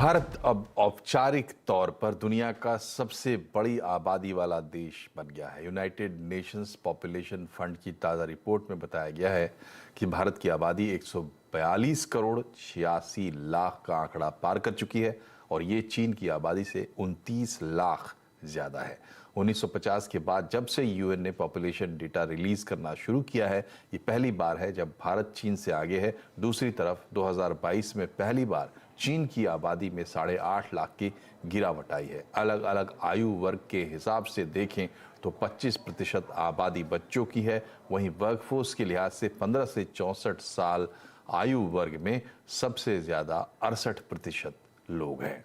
भारत अब औपचारिक तौर पर दुनिया का सबसे बड़ी आबादी वाला देश बन गया है। यूनाइटेड नेशंस पॉपुलेशन फंड की ताज़ा रिपोर्ट में बताया गया है कि भारत की आबादी 142 करोड़ 86 लाख का आंकड़ा पार कर चुकी है और ये चीन की आबादी से 29 लाख ज़्यादा है। 1950 के बाद जब से यूएन ने पॉपुलेशन डेटा रिलीज करना शुरू किया है, ये पहली बार है जब भारत चीन से आगे है। दूसरी तरफ 2022 में पहली बार चीन की आबादी में 8.5 लाख की गिरावट आई है। अलग अलग आयु वर्ग के हिसाब से देखें तो 25% आबादी बच्चों की है, वहीं वर्कफोर्स के लिहाज से 15 से 64 साल आयु वर्ग में सबसे ज्यादा 68% लोग हैं।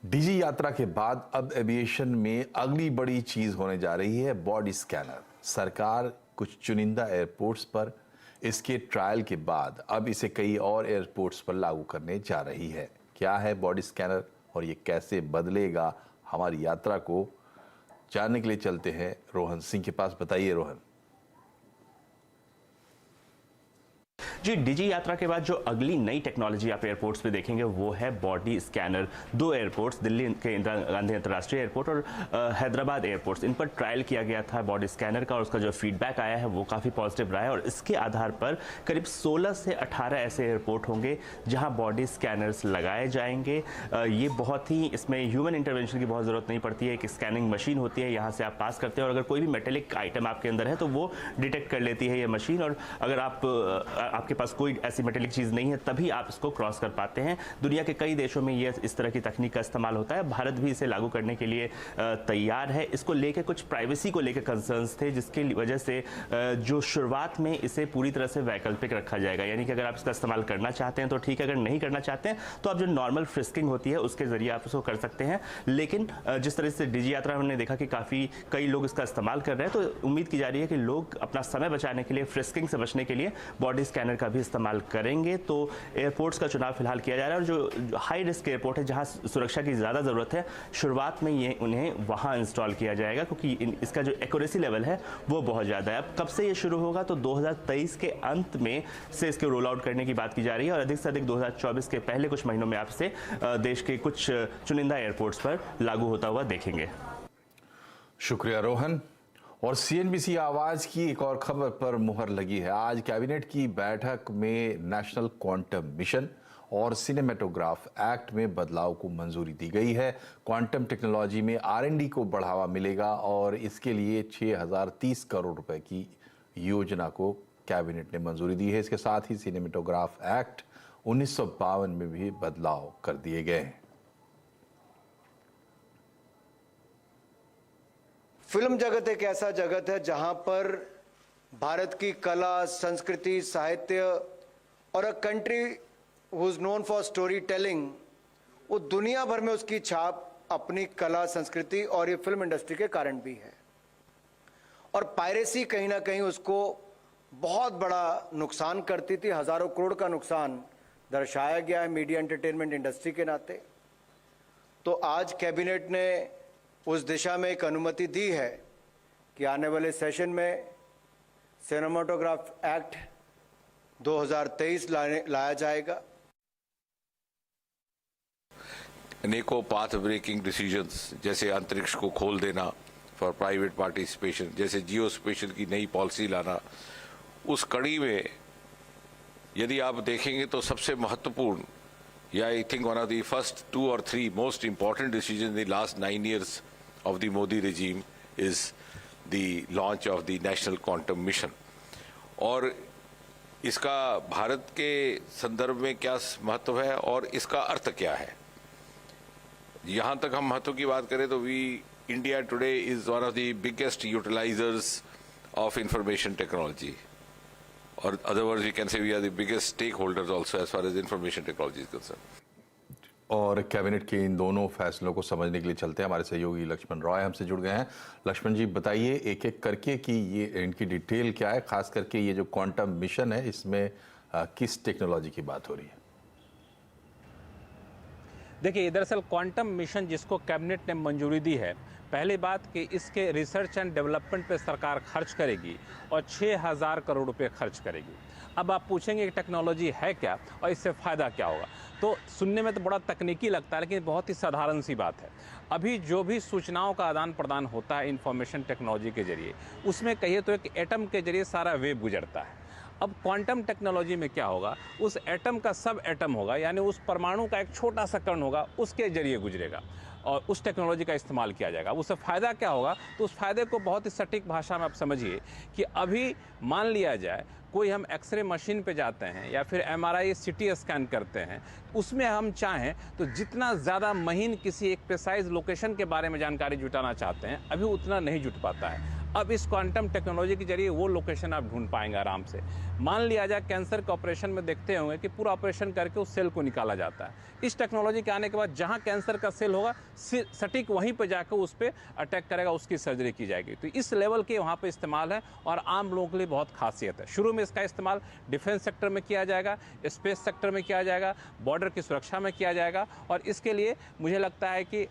डीजी यात्रा के बाद अब एविएशन में अगली बड़ी चीज होने जा रही है बॉडी स्कैनर। सरकार कुछ चुनिंदा एयरपोर्ट्स पर इसके ट्रायल के बाद अब इसे कई और एयरपोर्ट्स पर लागू करने जा रही है। क्या है बॉडी स्कैनर और ये कैसे बदलेगा हमारी यात्रा को, जानने के लिए चलते हैं रोहन सिंह के पास। बताइए रोहन। जी, डीजी यात्रा के बाद जो अगली नई टेक्नोलॉजी आप एयरपोर्ट्स पे देखेंगे वो है बॉडी स्कैनर। दो एयरपोर्ट्स, दिल्ली के इंदिरा गांधी अंतर्राष्ट्रीय एयरपोर्ट और हैदराबाद एयरपोर्ट्स, इन पर ट्रायल किया गया था बॉडी स्कैनर का और उसका जो फीडबैक आया है वो काफ़ी पॉजिटिव रहा है। और इसके आधार पर करीब 16 से 18 ऐसे एयरपोर्ट होंगे जहाँ बॉडी स्कैनर्स लगाए जाएंगे। ये बहुत ही, इसमें ह्यूमन इंटरवेंशन की बहुत ज़रूरत नहीं पड़ती है। एक स्कैनिंग मशीन होती है, यहाँ से आप पास करते हैं और अगर कोई भी मेटेलिक आइटम आपके अंदर है तो वो डिटेक्ट कर लेती है ये मशीन। और अगर आपके पास कोई ऐसी मेटेलिक चीज़ नहीं है तभी आप इसको क्रॉस कर पाते हैं। दुनिया के कई देशों में ये इस तरह की तकनीक का इस्तेमाल होता है। भारत भी इसे लागू करने के लिए तैयार है। इसको लेकर कुछ प्राइवेसी को लेकर कंसर्न्स थे, जिसकी वजह से जो शुरुआत में इसे पूरी तरह से वैकल्पिक रखा जाएगा। यानी कि अगर आप इसका इस्तेमाल करना चाहते हैं तो ठीक है, अगर नहीं करना चाहते हैं तो आप जो नॉर्मल फ्रिस्किंग होती है उसके जरिए आप इसको कर सकते हैं। लेकिन जिस तरह से डीजी यात्रा हमने देखा कि कई लोग इसका इस्तेमाल कर रहे हैं, तो उम्मीद की जा रही है कि लोग अपना समय बचाने के लिए, फ्रिस्किंग से बचने के लिए बॉडी स्कैनर का भी इस्तेमाल करेंगे। तो एयरपोर्ट्स का चुनाव फिलहाल किया जा रहा है और जो हाई रिस्क एयरपोर्ट है जहां सुरक्षा की ज़्यादा ज़रूरत है, शुरुआत में ये उन्हें वहां इंस्टॉल किया जाएगा क्योंकि इसका जो एक्यूरेसी लेवल है वो बहुत ज़्यादा है। अब कब से ये शुरू होगा तो 2023 के अंत में से इसके रोल आउट करने की बात की जा रही है और अधिक से अधिक 2024 के पहले कुछ महीनों में आपसे देश के कुछ चुनिंदा एयरपोर्ट्स पर लागू होता हुआ देखेंगे। शुक्रिया रोहन। और सीएनबीसी आवाज की एक और खबर पर मुहर लगी है। आज कैबिनेट की बैठक में नेशनल क्वांटम मिशन और सिनेमेटोग्राफ एक्ट में बदलाव को मंजूरी दी गई है। क्वांटम टेक्नोलॉजी में R&D को बढ़ावा मिलेगा और इसके लिए 6030 करोड़ रुपए की योजना को कैबिनेट ने मंजूरी दी है। इसके साथ ही सिनेमेटोग्राफ एक्ट 1952 में भी बदलाव कर दिए गए हैं। फिल्म जगत एक ऐसा जगत है जहां पर भारत की कला, संस्कृति, साहित्य और a country who is known for story telling, वो दुनिया भर में उसकी छाप अपनी कला, संस्कृति और ये फिल्म इंडस्ट्री के कारण भी है। और पायरेसी कहीं ना कहीं उसको बहुत बड़ा नुकसान करती थी। हजारों करोड़ का नुकसान दर्शाया गया है मीडिया एंटरटेनमेंट इंडस्ट्री के नाते। तो आज कैबिनेट ने उस दिशा में एक अनुमति दी है कि आने वाले सेशन में सिनेमाटोग्राफ एक्ट 2023 लाया जाएगा। अनेकों पाथ ब्रेकिंग डिसीजंस जैसे अंतरिक्ष को खोल देना फॉर प्राइवेट पार्टिसिपेशन, जैसे जियो स्पेशल की नई पॉलिसी लाना, उस कड़ी में यदि आप देखेंगे तो सबसे महत्वपूर्ण, या I think one of the first 2 or 3 most important decision in the last 9 years of the Modi regime is the launch of the National Quantum Mission। और इसका भारत के संदर्भ में क्या महत्व है और इसका अर्थ क्या है। यहाँ तक हम महत्व की बात करें तो India today is one of the biggest utilisers of information technology, और otherwise we can say we are the biggest stakeholders also as far as information technology is concern. और कैबिनेट के इन दोनों फैसलों को समझने के लिए चलते हैं। हमारे सहयोगी लक्ष्मण रॉय हमसे जुड़ गए हैं। लक्ष्मण जी, बताइए एक एक करके कि ये इनकी डिटेल क्या है, खास करके ये जो क्वांटम मिशन है इसमें किस टेक्नोलॉजी की बात हो रही है। देखिए, दरअसल क्वांटम मिशन जिसको कैबिनेट ने मंजूरी दी है पहली बात कि इसके रिसर्च एंड डेवलपमेंट पे सरकार खर्च करेगी और 6,000 करोड़ रुपए खर्च करेगी। अब आप पूछेंगे कि टेक्नोलॉजी है क्या और इससे फ़ायदा क्या होगा, तो सुनने में तो बड़ा तकनीकी लगता है, लेकिन बहुत ही साधारण सी बात है। अभी जो भी सूचनाओं का आदान प्रदान होता है इंफॉर्मेशन टेक्नोलॉजी के जरिए, उसमें कहिए तो एक एटम के जरिए सारा वेव गुजरता है। अब क्वांटम टेक्नोलॉजी में क्या होगा, उस एटम का सब एटम होगा, यानी उस परमाणु का एक छोटा सा कण होगा, उसके जरिए गुजरेगा और उस टेक्नोलॉजी का इस्तेमाल किया जाएगा। उससे फ़ायदा क्या होगा, तो उस फायदे को बहुत ही सटीक भाषा में आप समझिए कि अभी मान लिया जाए कोई हम एक्सरे मशीन पे जाते हैं या फिर MRI CT स्कैन करते हैं, उसमें हम चाहें तो जितना ज़्यादा महीन किसी एक प्रिसाइज लोकेशन के बारे में जानकारी जुटाना चाहते हैं, अभी उतना नहीं जुट पाता है। अब इस क्वांटम टेक्नोलॉजी के जरिए वो लोकेशन आप ढूंढ पाएंगे आराम से। मान लिया जाए कैंसर के ऑपरेशन में देखते होंगे कि पूरा ऑपरेशन करके उस सेल को निकाला जाता है। इस टेक्नोलॉजी के आने के बाद जहां कैंसर का सेल होगा, सटीक वहीं पर जाकर उस पर अटैक करेगा, उसकी सर्जरी की जाएगी। तो इस लेवल के वहाँ पर इस्तेमाल है और आम लोगों के लिए बहुत खासियत है। शुरू में इसका इस्तेमाल डिफेंस सेक्टर में किया जाएगा, स्पेस सेक्टर में किया जाएगा, बॉर्डर की सुरक्षा में किया जाएगा और इसके लिए मुझे लगता है कि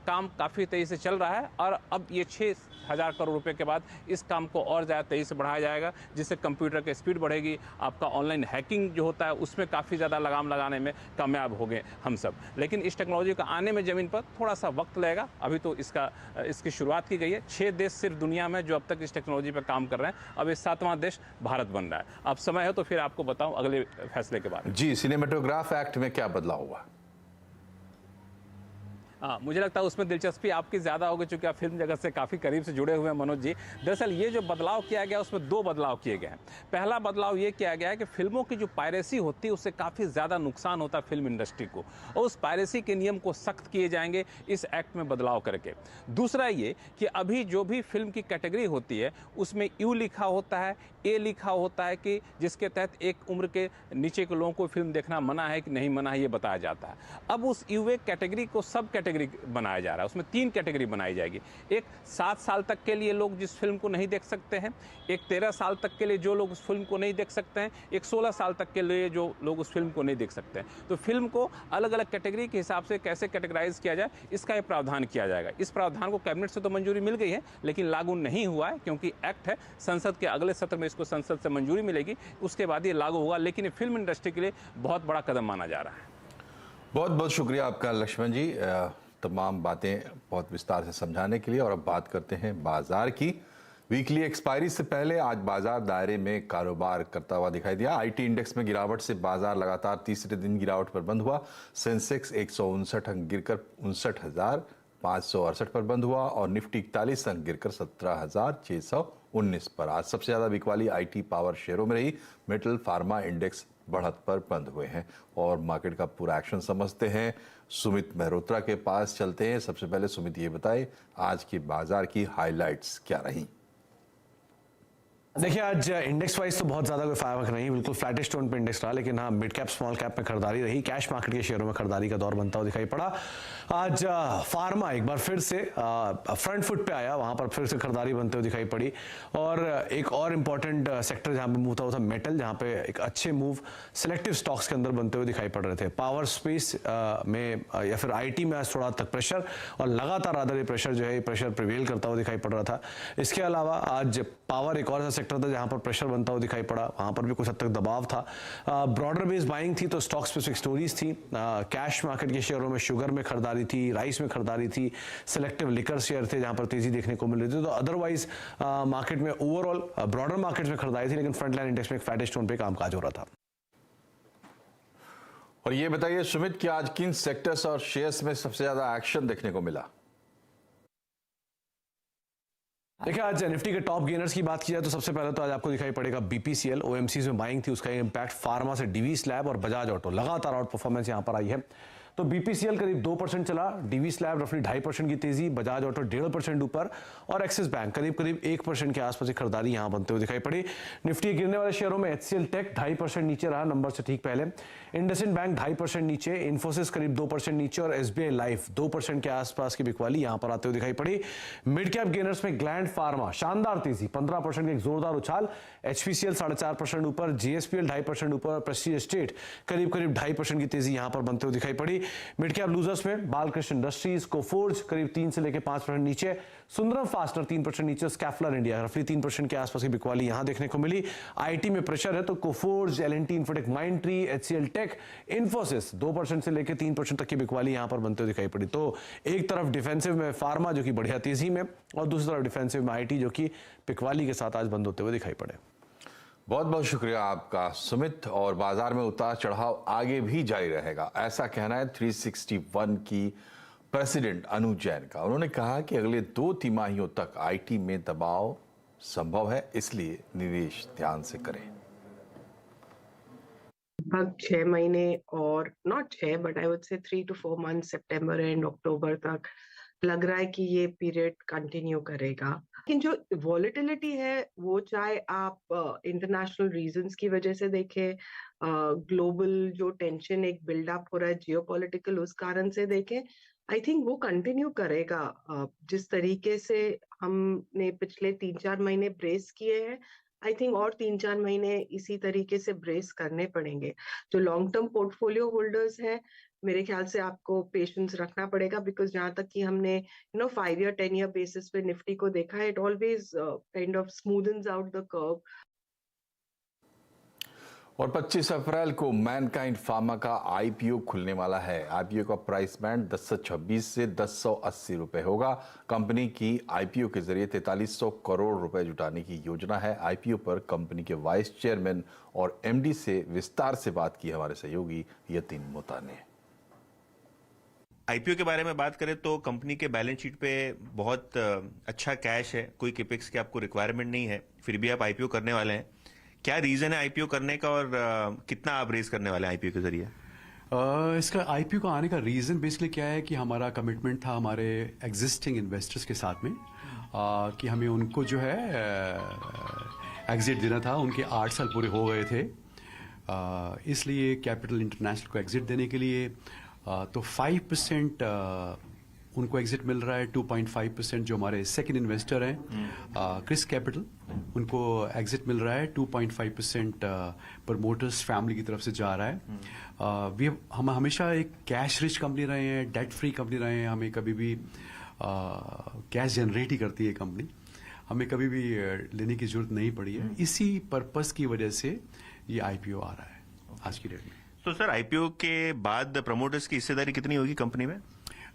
काम काफ़ी तेज़ी से चल रहा है और अब ये 6,000 करोड़ रुपए के बाद इस काम को और ज़्यादा तेज़ी से बढ़ाया जाएगा, जिससे कंप्यूटर की स्पीड बढ़ेगी। आपका ऑनलाइन हैकिंग जो होता है उसमें काफ़ी ज़्यादा लगाम लगाने में कामयाब हो गए हम सब। लेकिन इस टेक्नोलॉजी का आने में ज़मीन पर थोड़ा सा वक्त लगेगा। अभी तो इसकी शुरुआत की गई है। 6 देश सिर्फ दुनिया में जो अब तक इस टेक्नोलॉजी पर काम कर रहे हैं, अब ये 7वां देश भारत बन रहा है। अब समय है तो फिर आपको बताऊँ अगले फैसले के बारे में। जी, सिनेमेटोग्राफ एक्ट में क्या बदलाव हुआ? हाँ, मुझे लगता है उसमें दिलचस्पी आपकी ज़्यादा होगी, चूँकि आप फिल्म जगत से काफ़ी करीब से जुड़े हुए हैं मनोज जी। दरअसल ये जो बदलाव किया गया उसमें 2 बदलाव किए गए हैं। पहला बदलाव ये किया गया है कि फिल्मों की जो पायरेसी होती है उससे काफ़ी ज़्यादा नुकसान होता है फिल्म इंडस्ट्री को, और उस पायरेसी के नियम को सख्त किए जाएंगे इस एक्ट में बदलाव करके। दूसरा ये कि अभी जो भी फिल्म की कैटेगरी होती है उसमें यू लिखा होता है, ए लिखा होता है कि जिसके तहत एक उम्र के नीचे के लोगों को फिल्म देखना मना है कि नहीं मना है, ये बताया जाता है। अब उस यूए कैटेगरी को सब कैटेगरी बनाया जा रहा है। उसमें 3 कैटेगरी बनाई जाएगी। एक 7 साल तक के लिए लोग जिस फिल्म को नहीं देख सकते हैं, एक 13 साल तक के लिए जो लोग उस फिल्म को नहीं देख सकते हैं, एक 16 साल तक के लिए जो लोग उस फिल्म को नहीं देख सकते हैं। तो फिल्म को अलग अलग कैटेगरी के हिसाब से कैसे कैटेगराइज किया जाए, इसका ये प्रावधान किया जाएगा। इस प्रावधान को कैबिनेट से तो मंजूरी मिल गई है, लेकिन लागू नहीं हुआ है क्योंकि एक्ट है। संसद के अगले सत्र में इसको संसद से मंजूरी मिलेगी, उसके बाद ये लागू होगा। लेकिन ये फिल्म इंडस्ट्री के लिए बहुत बड़ा कदम माना जा रहा है। बहुत बहुत शुक्रिया आपका लक्ष्मण जी, तमाम बातें बहुत विस्तार से समझाने के लिए। और अब बात करते हैं बाजार की। वीकली एक्सपायरी से पहले आज बाजार दायरे में कारोबार करता हुआ दिखाई दिया। आईटी इंडेक्स में गिरावट से बाजार लगातार तीसरे दिन गिरावट पर बंद हुआ। सेंसेक्स 159 अंक गिरकर 59,568 पर बंद हुआ और निफ्टी 41 अंक गिरकर 17,619 पर। आज सबसे ज्यादा बिकवाली आईटी पावर शेयरों में रही। मेटल फार्मा इंडेक्स बढ़त पर बंद हुए हैं और मार्केट का पूरा एक्शन समझते हैं। सुमित मेहरोत्रा के पास चलते हैं। सबसे पहले सुमित ये बताए आज की बाजार की हाइलाइट्स क्या रही? देखिए आज इंडेक्स वाइज तो बहुत ज्यादा कोई फायदा नहीं, बिल्कुल फ्लैटिश टोन पे इंडेक्स रहा, लेकिन हाँ मिड कैप स्मॉल कैप में खरीदारी रही। कैश मार्केट के शेयरों में खरीदारी का दौर बनता हुआ दिखाई पड़ा। आज फार्मा एक बार फिर से फ्रंट फुट पे आया, वहां पर फिर से खरीदारी बनते हुए दिखाई पड़ी। और एक और इम्पॉर्टेंट सेक्टर जहां पे मूव था वो था मेटल, जहां पे एक अच्छे मूव सिलेक्टिव स्टॉक्स के अंदर बनते हुए दिखाई पड़ रहे थे। पावर स्पेस में या फिर आईटी में आज थोड़ा तक प्रेशर, और लगातार आदर ये प्रेशर जो है ये प्रेशर प्रिवेल करता हुआ दिखाई पड़ रहा था। इसके अलावा आज पावर एक और सेक्टर था जहां पर प्रेशर बनता हुआ दिखाई पड़ा, वहां पर भी कुछ हद तक दबाव था। ब्रॉडर बेस बाइंग थी तो स्टॉक स्पेसिफिक स्टोरीज थी। कैश मार्केट के शेयरों में शुगर में खरीदारी थी, राइस में खरीदारी थी, सिलेक्टिव लिकर शेयर थे जहां पर तेजी देखने को मिल रही थी। तो अदरवाइज मार्केट में ओवरऑल ब्रॉडर मार्केट में खरीदारी थी, लेकिन फ्रंट लाइन इंडेक्स में एक फ्लैटिश टोन पे कामकाज हो रहा था। और ये बताइए सुमित कि आज किन सेक्टर्स और शेयर्स में सबसे ज्यादा एक्शन देखने को मिला? देखिए आज निफ्टी के टॉप गेनर्स की बात की जाए तो सबसे पहले तो आज आपको दिखाई पड़ेगा बीपीसीएल। ओएमसीज में बाइंग थी, उसका इंपैक्ट फार्मा से डीवी स्लैब और बजाज ऑटो, लगातार आउट परफॉर्मेंस यहां पर आई है। तो बीपीसीएल करीब 2% चला, डीवी स्लैब रफली 2.5% की तेजी, बजाज ऑटो 1.5% ऊपर और एक्सिस बैंक करीब 1% के आसपास की खरीदारी यहां बनते हुए दिखाई पड़ी। निफ्टी गिरने वाले शेयरों में एचसीएल टेक 2.5% नीचे रहा, नंबर से ठीक पहले। इंडसइंड बैंक 2.5% नीचे, इन्फोसिस करीब 2% नीचे और एसबीआई लाइफ 2% के आसपास की बिकवाली यहां पर आते हुए दिखाई पड़ी। मिड कैप गेनर्स में ग्लैंड फार्मा शानदार तेजी, 15% का एक जोरदार उछाल। एचपीसीएल 4.5% ऊपर, जीएसपीएल 2.5% ऊपर, प्रेस्टीज एस्टेट करीब 2.5% की तेजी यहां पर बनते हुए दिखाई पड़ी। मिड कैप लूजर्स में बालकृष्ण इंडस्ट्रीज, कोफोर्ज करीब 3 से लेकर 5% नीचे, सुंदरम फास्टनर 3% नीचे, स्कैफलर इंडिया रफली 3% के आसपास की बिकवाली यहां देखने को मिली। आईटी में प्रेशर है तो Coforge, L and T Infotech, Mindtree, HCL Tech, Infosys 2% से लेकर 3% तक की बिकवाली यहां पर बनते हुए दिखाई पड़ी। तो एक तरफ डिफेंसिव में फार्मा जो कि बढ़िया तेजी में, और दूसरी तरफ डिफेंसिव में आईटी जो कि बिकवाली के साथ आज बंद होते हुए दिखाई पड़े। बहुत बहुत शुक्रिया आपका सुमित। और बाजार में उतार चढ़ाव आगे भी जारी रहेगा, ऐसा कहना है 361 की प्रेसिडेंट अनु जैन का। उन्होंने कहा कि अगले 2 तिमाहियों तक आईटी में दबाव संभव है, इसलिए निवेश ध्यान से करें। लगभग 6 महीने और not 6 but I would say 3 to 4 month, September and October तक लग रहा है कि ये पीरियड कंटिन्यू करेगा। लेकिन जो वॉलेटिलिटी है वो चाहे आप इंटरनेशनल रीजंस की वजह से देखें, ग्लोबल जो टेंशन एक बिल्डअप हो रहा है जियोपॉलिटिकल, उस कारण से देखें, आई थिंक वो कंटिन्यू करेगा। जिस तरीके से हमने पिछले 3-4 महीने ब्रेस किए हैं, आई थिंक और 3-4 महीने इसी तरीके से ब्रेस करने पड़ेंगे। जो लॉन्ग टर्म पोर्टफोलियो होल्डर्स हैं, मेरे ख्याल से आपको पेशेंस रखना पड़ेगा, बिकॉज जहां तक कि हमने 5 ईयर 10 ईयर बेसिस पे निफ्टी को देखा है, it always kind of smoothens out the curve. और 25 अप्रैल को मैनकाइंड फार्मा का आईपीओ खुलने वाला है। आईपीओ का प्राइस बैंड 1026 से 1080 रुपए होगा। कंपनी की आईपीओ के जरिए 4300 करोड़ रुपए जुटाने की योजना है। आईपीओ पर कंपनी के वाइस चेयरमैन और एमडी से विस्तार से बात की हमारे सहयोगी यतीन मोता ने। आईपीओ के बारे में बात करें तो कंपनी के बैलेंस शीट पे बहुत अच्छा कैश है, कोई कैपेक्स की आपको रिक्वायरमेंट नहीं है, फिर भी आप आईपीओ करने वाले हैं। क्या रीजन है आईपीओ करने का और कितना आप रेज करने वाले हैं आईपीओ के जरिए? इसका आईपीओ का आने का रीज़न बेसिकली क्या है कि हमारा कमिटमेंट था हमारे एग्जिस्टिंग इन्वेस्टर्स के साथ में कि हमें उनको जो है एग्जिट देना था। उनके 8 साल पूरे हो गए थे, इसलिए कैपिटल इंटरनेशनल को एग्जिट देने के लिए तो 5% उनको एग्जिट मिल रहा है। 2.5% जो हमारे सेकंड इन्वेस्टर हैं क्रिस कैपिटल, उनको एग्जिट मिल रहा है। 2.5% प्रमोटर्स फैमिली की तरफ से जा रहा है। हम हमेशा एक कैश रिच कंपनी रहे हैं, डेट फ्री कंपनी रहे हैं। हमें कभी भी कैश जनरेट ही करती है कंपनी, हमें कभी भी लेने की जरूरत नहीं पड़ी है। इसी पर्पस की वजह से ये आईपीओ आ रहा है आज की डेट में। तो सर आईपीओ के बाद प्रमोटर्स की हिस्सेदारी कितनी होगी कंपनी में?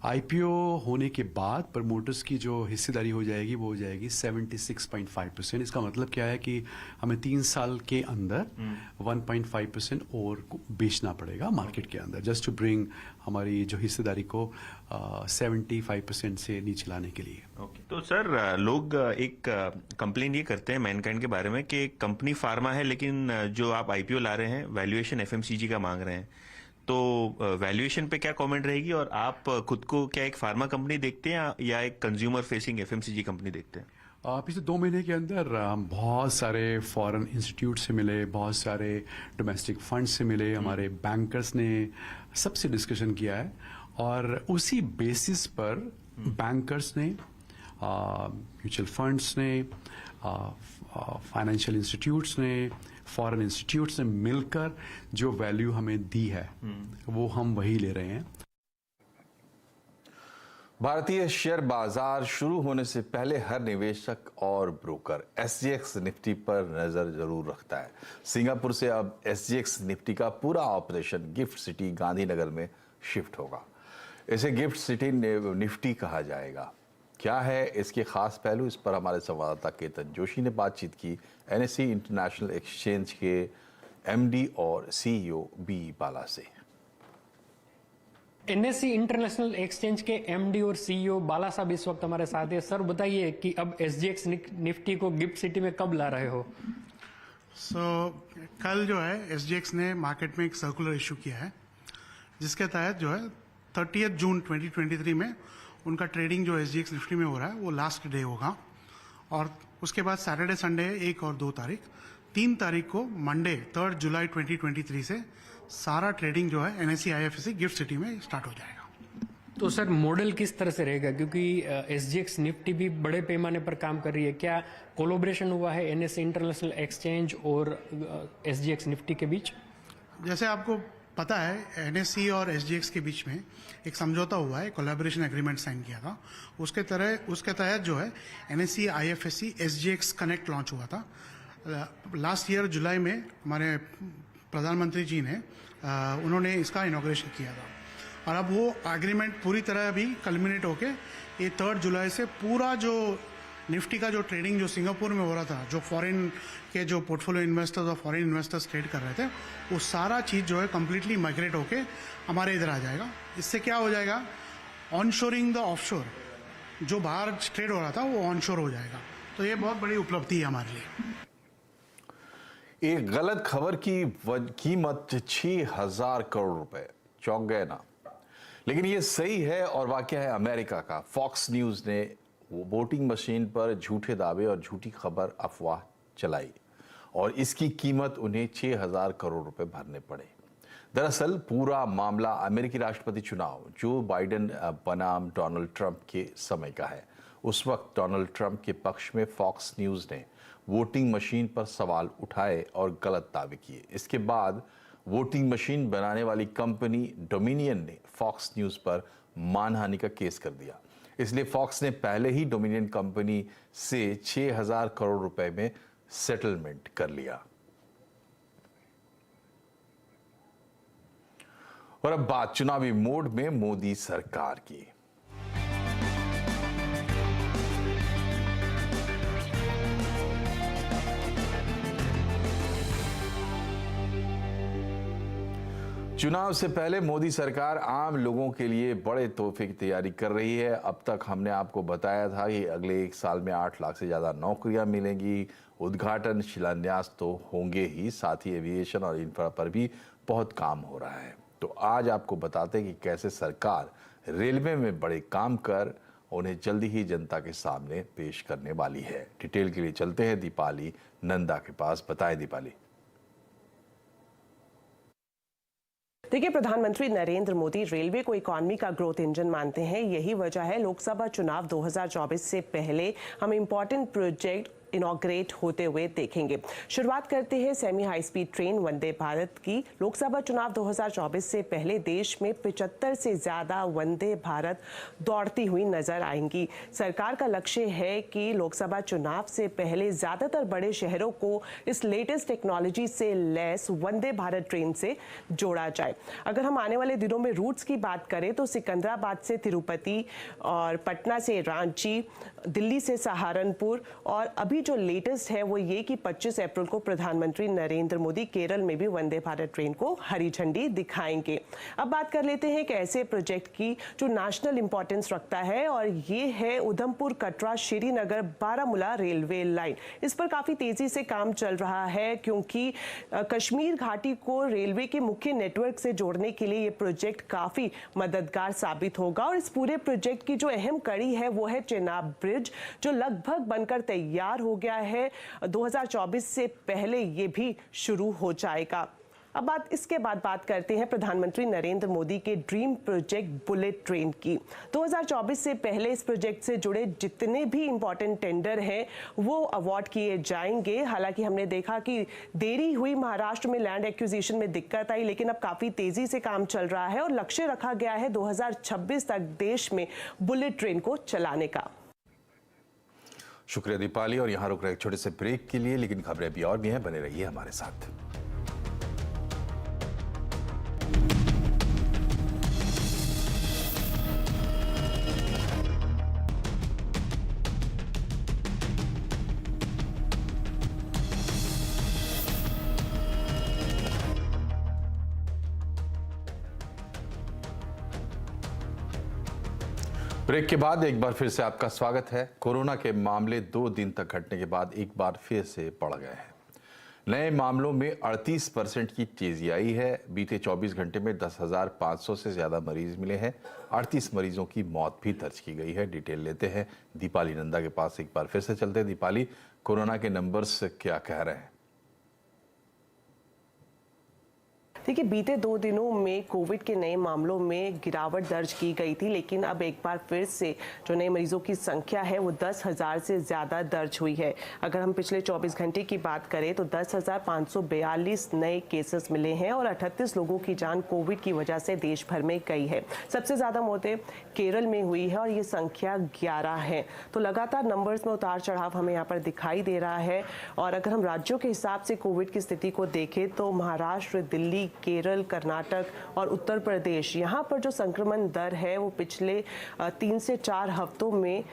आईपीओ होने के बाद प्रमोटर्स की जो हिस्सेदारी हो जाएगी वो हो जाएगी 76.5%। इसका मतलब क्या है कि हमें 3 साल के अंदर 1.5% और बेचना पड़ेगा मार्केट के अंदर, जस्ट टू ब्रिंग हमारी जो हिस्सेदारी को 75% से नीचे लाने के लिए। तो सर लोग एक कंप्लेन ये करते हैं मैनकाइंड के बारे में कि कंपनी फार्मा है लेकिन जो आप आईपीओ ला रहे हैं वैल्यूएशन एफएमसीजी का मांग रहे हैं, तो वैल्यूएशन पे क्या कमेंट रहेगी? और आप खुद को क्या एक फार्मा कंपनी देखते हैं या एक कंज्यूमर फेसिंग एफएमसीजी कंपनी देखते हैं? पिछले 2 महीने के अंदर हम बहुत सारे फॉरेन इंस्टीट्यूट से मिले, बहुत सारे डोमेस्टिक फंड से मिले, हमारे बैंकर्स ने सबसे डिस्कशन किया है और उसी बेसिस पर बैंकर्स ने, म्यूचुअल फंड्स ने, फाइनेंशियल इंस्टीट्यूट्स ने, फॉरेन इंस्टीट्यूट्स ने मिलकर जो वैल्यू हमें दी है वो हम वही ले रहे हैं। भारतीय शेयर बाजार शुरू होने से पहले हर निवेशक और ब्रोकर एसजीएक्स निफ्टी पर नजर जरूर रखता है। सिंगापुर से अब एसजीएक्स निफ्टी का पूरा ऑपरेशन गिफ्ट सिटी गांधीनगर में शिफ्ट होगा। इसे गिफ्ट सिटी निफ्टी कहा जाएगा। क्या है इसके खास पहलू, इस पर हमारे संवाददाता केतन जोशी ने बातचीत की एनएसई इंटरनेशनल एक्सचेंज के एमडी और सीईओ बी बाला से। एनएसई इंटरनेशनल एक्सचेंज के एमडी और सीईओ बाला साहब इस वक्त हमारे साथ हैं। सर बताइए कि अब एसजीएक्स निफ्टी को गिफ्ट सिटी में कब ला रहे हो? कल जो है एसजीएक्स ने मार्केट में एक सर्कुलर इशू किया है जिसके तहत जो है 30 जून 2023 में उनका ट्रेडिंग जो एसजीएक्स निफ्टी में हो रहा है वो लास्ट डे होगा और उसके बाद सैटरडे संडे 1 और 2 तारीख, 3 तारीख को मंडे 3 जुलाई 2023 से सारा ट्रेडिंग जो है एनएसई आईएफएससी गिफ्ट सिटी में स्टार्ट हो जाएगा। तो सर मॉडल किस तरह से रहेगा, क्योंकि एसजीएक्स निफ्टी भी बड़े पैमाने पर काम कर रही है, क्या कोलैबोरेशन हुआ है एनएसई इंटरनेशनल एक्सचेंज और एसजीएक्स निफ्टी के बीच? जैसे आपको पता है एनएससी और एसजीएक्स के बीच में एक समझौता हुआ है, कोलैबोरेशन एग्रीमेंट साइन किया था। उसके तहत जो है NSC IFSC SGX connect launch हुआ था लास्ट ईयर जुलाई में। हमारे प्रधानमंत्री जी ने उन्होंने इसका इनॉग्रेशन किया था और अब वो एग्रीमेंट पूरी तरह अभी कल्मिनेट होके ये 3 जुलाई से पूरा जो निफ्टी का जो ट्रेडिंग जो सिंगापुर में हो रहा था, जो फॉरेन के जो पोर्टफोलियो इन्वेस्टर्स और फॉरेन इन्वेस्टर्स ट्रेड कर रहे थे, वो सारा चीज़ जो है कम्प्लीटली माइग्रेट होके हमारे इधर आ जाएगा। इससे क्या हो जाएगा, ऑनशोरिंग द ऑफशोर, जो बाहर ट्रेड हो रहा था वो ऑनशोर हो जाएगा। तो ये बहुत बड़ी उपलब्धि है हमारे लिए। एक गलत खबर की कीमत 6,000 करोड़ रुपए, चौंक गए ना। लेकिन ये सही है और वाकया है अमेरिका का। फॉक्स न्यूज ने वोटिंग मशीन पर झूठे दावे और झूठी खबर अफवाह चलाई और इसकी कीमत उन्हें 6,000 करोड़ रुपए भरने पड़े। दरअसल पूरा मामला अमेरिकी राष्ट्रपति चुनाव जो बाइडेन बनाम डोनाल्ड ट्रंप के समय का है। उस वक्त डोनाल्ड ट्रंप के पक्ष में फॉक्स न्यूज ने वोटिंग मशीन पर सवाल उठाए और गलत दावे किए। इसके बाद वोटिंग मशीन बनाने वाली कंपनी डोमिनियन ने फॉक्स न्यूज पर मानहानि का केस कर दिया। इसलिए फॉक्स ने पहले ही डोमिनियन कंपनी से 6,000 करोड़ रुपए में सेटलमेंट कर लिया। और अब बात चुनावी मोड में मोदी सरकार की। चुनाव से पहले मोदी सरकार आम लोगों के लिए बड़े तोहफे की तैयारी कर रही है। अब तक हमने आपको बताया था कि अगले 1 साल में 8 लाख से ज़्यादा नौकरियां मिलेंगी। उद्घाटन शिलान्यास तो होंगे ही, साथ ही एविएशन और इंफ्रा पर भी बहुत काम हो रहा है। तो आज आपको बताते हैं कि कैसे सरकार रेलवे में बड़े काम कर उन्हें जल्दी ही जनता के सामने पेश करने वाली है। डिटेल के लिए चलते हैं दीपाली नंदा के पास। बताएं दीपाली। देखिए, प्रधानमंत्री नरेंद्र मोदी रेलवे को इकोनॉमी का ग्रोथ इंजन मानते हैं। यही वजह है लोकसभा चुनाव 2024 से पहले हम इंपॉर्टेंट प्रोजेक्ट इनॉग्रेट होते हुए देखेंगे। शुरुआत करते हैं semi high speed train Vande Bharat की। लोकसभा चुनाव 2024 से पहले देश में 75 से ज्यादा वंदे भारत दौड़ती हुई नजर आएंगी। सरकार का लक्ष्य है कि लोकसभा चुनाव से पहले ज्यादातर बड़े शहरों को इस लेटेस्ट टेक्नोलॉजी से लैस वंदे भारत ट्रेन से जोड़ा जाए। अगर हम आने वाले दिनों में रूट्स की बात करें तो सिकंदराबाद से तिरुपति और पटना से रांची, दिल्ली से सहारनपुर और अभी जो लेटेस्ट है वो ये कि 25 अप्रैल को प्रधानमंत्री नरेंद्र मोदी केरल में भी वंदे भारत ट्रेन को हरी झंडी दिखाएंगे। अब बात कर लेते हैं एक ऐसे प्रोजेक्ट की जो नेशनल इंपॉर्टेंस रखता है और ये है उधमपुर कटरा श्रीनगर बारामूला रेलवे लाइन। इस पर काफी तेजी से काम चल रहा है क्योंकि कश्मीर घाटी को रेलवे के मुख्य नेटवर्क से जोड़ने के लिए ये प्रोजेक्ट काफी मददगार साबित होगा। और इस पूरे प्रोजेक्ट की जो अहम कड़ी है वो है चेनाब ब्रिज, जो लगभग बनकर तैयार हो गया है। 2024 से पहले ये भी शुरू हो जाएगा। अब इसके बाद बात करते हैं प्रधानमंत्री नरेंद्र मोदी के ड्रीम प्रोजेक्ट बुलेट ट्रेन की। 2024 से पहले इस प्रोजेक्ट से जुड़े जितने भी इंपॉर्टेंट टेंडर हैं वो अवार्ड किए जाएंगे। हालांकि हमने देखा कि देरी हुई, महाराष्ट्र में लैंड एक्विजिशन में दिक्कत आई, लेकिन अब काफी तेजी से काम चल रहा है और लक्ष्य रखा गया है 2026 तक देश में बुलेट ट्रेन को चलाने का। शुक्रिया दीपाली। और यहाँ रुक रहे एक छोटे से ब्रेक के लिए, लेकिन खबरें भी और भी हैं, बने रहिए हमारे साथ। ब्रेक के बाद एक बार फिर से आपका स्वागत है। कोरोना के मामले 2 दिन तक घटने के बाद एक बार फिर से बढ़ गए हैं। नए मामलों में 38% की तेजी आई है। बीते 24 घंटे में 10,500 से ज्यादा मरीज मिले हैं। 38 मरीजों की मौत भी दर्ज की गई है। डिटेल लेते हैं दीपाली नंदा के पास। एक बार फिर से चलते हैं दीपाली, कोरोना के नंबर्स क्या कह रहे हैं? देखिए, बीते 2 दिनों में कोविड के नए मामलों में गिरावट दर्ज की गई थी, लेकिन अब एक बार फिर से जो नए मरीजों की संख्या है वो 10,000 से ज़्यादा दर्ज हुई है। अगर हम पिछले 24 घंटे की बात करें तो 10,542 नए केसेस मिले हैं और 38 लोगों की जान कोविड की वजह से देश भर में गई है। सबसे ज़्यादा मौतें केरल में हुई है और ये संख्या 11 है। तो लगातार नंबर्स में उतार चढ़ाव हमें यहाँ पर दिखाई दे रहा है। और अगर हम राज्यों के हिसाब से कोविड की स्थिति को देखें तो महाराष्ट्र, दिल्ली, केरल, कर्नाटक और उत्तर प्रदेश, यहाँ पर जो संक्रमण दर है वो पिछले 3 से 4 हफ्तों में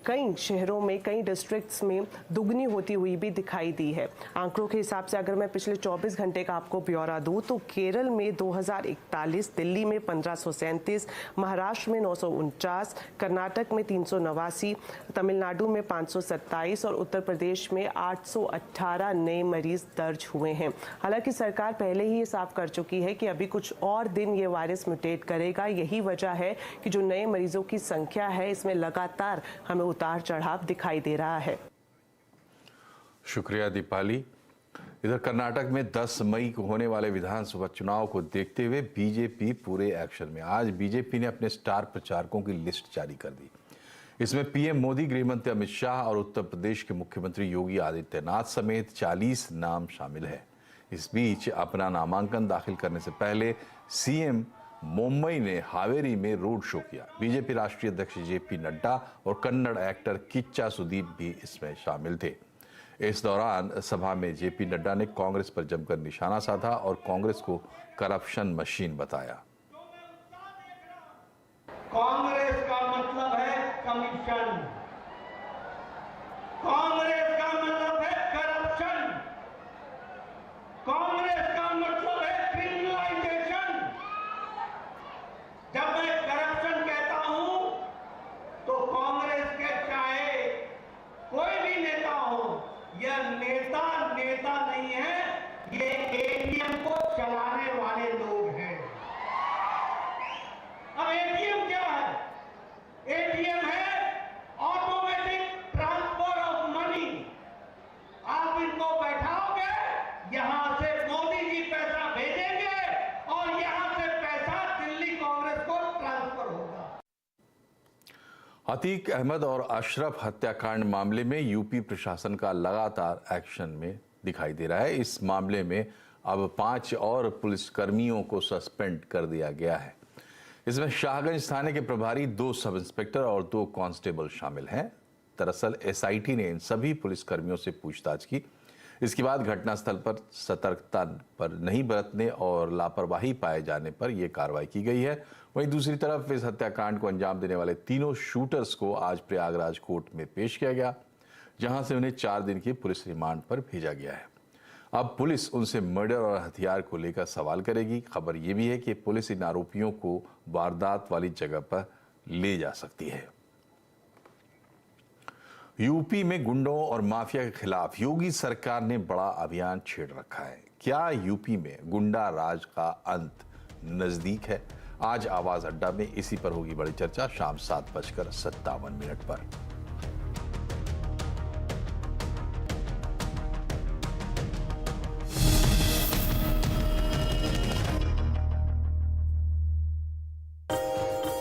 कई शहरों में, कई डिस्ट्रिक्ट्स में दुगनी होती हुई भी दिखाई दी है। आंकड़ों के हिसाब से अगर मैं पिछले 24 घंटे का आपको ब्यौरा दूं तो केरल में 2041, दिल्ली में 1537, महाराष्ट्र में 949, कर्नाटक में 389, तमिलनाडु में 527 और उत्तर प्रदेश में 818 नए मरीज दर्ज हुए हैं। हालांकि सरकार पहले ही ये साफ कर चुकी है कि अभी कुछ और दिन ये वायरस म्यूटेट करेगा। यही वजह है कि जो नए मरीजों की संख्या है इसमें लगातार हमें उतार चढ़ाव दिखाई दे रहा है। शुक्रिया दीपाली। इधर कर्नाटक में 10 मई को होने वाले विधानसभा चुनाव को देखते हुए बीजेपी पूरे एक्शन में। आज बीजेपी ने अपने स्टार प्रचारकों की लिस्ट जारी कर दी। इसमें पीएम मोदी, गृहमंत्री अमित शाह और उत्तर प्रदेश के मुख्यमंत्री योगी आदित्यनाथ समेत 40 नाम शामिल है। इस बीच अपना नामांकन दाखिल करने से पहले सीएम मुंबई ने हावेरी में रोड शो किया। बीजेपी राष्ट्रीय अध्यक्ष जेपी नड्डा और कन्नड़ एक्टर किच्चा सुदीप भी इसमें शामिल थे। इस दौरान सभा में जेपी नड्डा ने कांग्रेस पर जमकर निशाना साधा और कांग्रेस को करप्शन मशीन बताया। कांग्रेस का मतलब है कमीशन, कांग्रेस का मतलब है करप्शन, कांग्रेस का मतलब है क्रिमिनलाइजेशन। जब मैं करप्शन कहता हूं तो कांग्रेस के चाहे कोई भी नेता हो, यह नेता नहीं है, ये एटीएम को चलाने वाले लोग हैं। अब एटीएम क्या है? एटीएम है ऑटोमेटिक ट्रांसफर ऑफ मनी। आप इनको बैठाओगे, यहां से मोदी जी पैसा भेजेंगे और यहां से पैसा दिल्ली कांग्रेस को ट्रांसफर होगा। अतीक अहमद और अशरफ हत्याकांड मामले में यूपी प्रशासन का लगातार एक्शन में दिखाई दे रहा है। इस मामले में अब 5 और पुलिसकर्मियों को सस्पेंड कर दिया गया है। इसमें शाहगंज थाने के प्रभारी 2 सब इंस्पेक्टर और 2 कांस्टेबल शामिल हैं। दरअसल एसआईटी ने इन सभी पुलिसकर्मियों से पूछताछ की। इसके बाद घटनास्थल पर सतर्कता पर नहीं बरतने और लापरवाही पाए जाने पर यह कार्रवाई की गई है। वहीं दूसरी तरफ इस हत्याकांड को अंजाम देने वाले तीनों शूटर्स को आज प्रयागराज कोर्ट में पेश किया गया, जहां से उन्हें 4 दिन की पुलिस रिमांड पर भेजा गया है। अब पुलिस उनसे मर्डर और हथियार को लेकर सवाल करेगी। खबर यह भी है कि पुलिस इन आरोपियों को वारदात वाली जगह पर ले जा सकती है। यूपी में गुंडों और माफिया के खिलाफ योगी सरकार ने बड़ा अभियान छेड़ रखा है। क्या यूपी में गुंडा राज का अंत नजदीक है? आज आवाज अड्डा में इसी पर होगी बड़ी चर्चा, शाम 7:57 पर।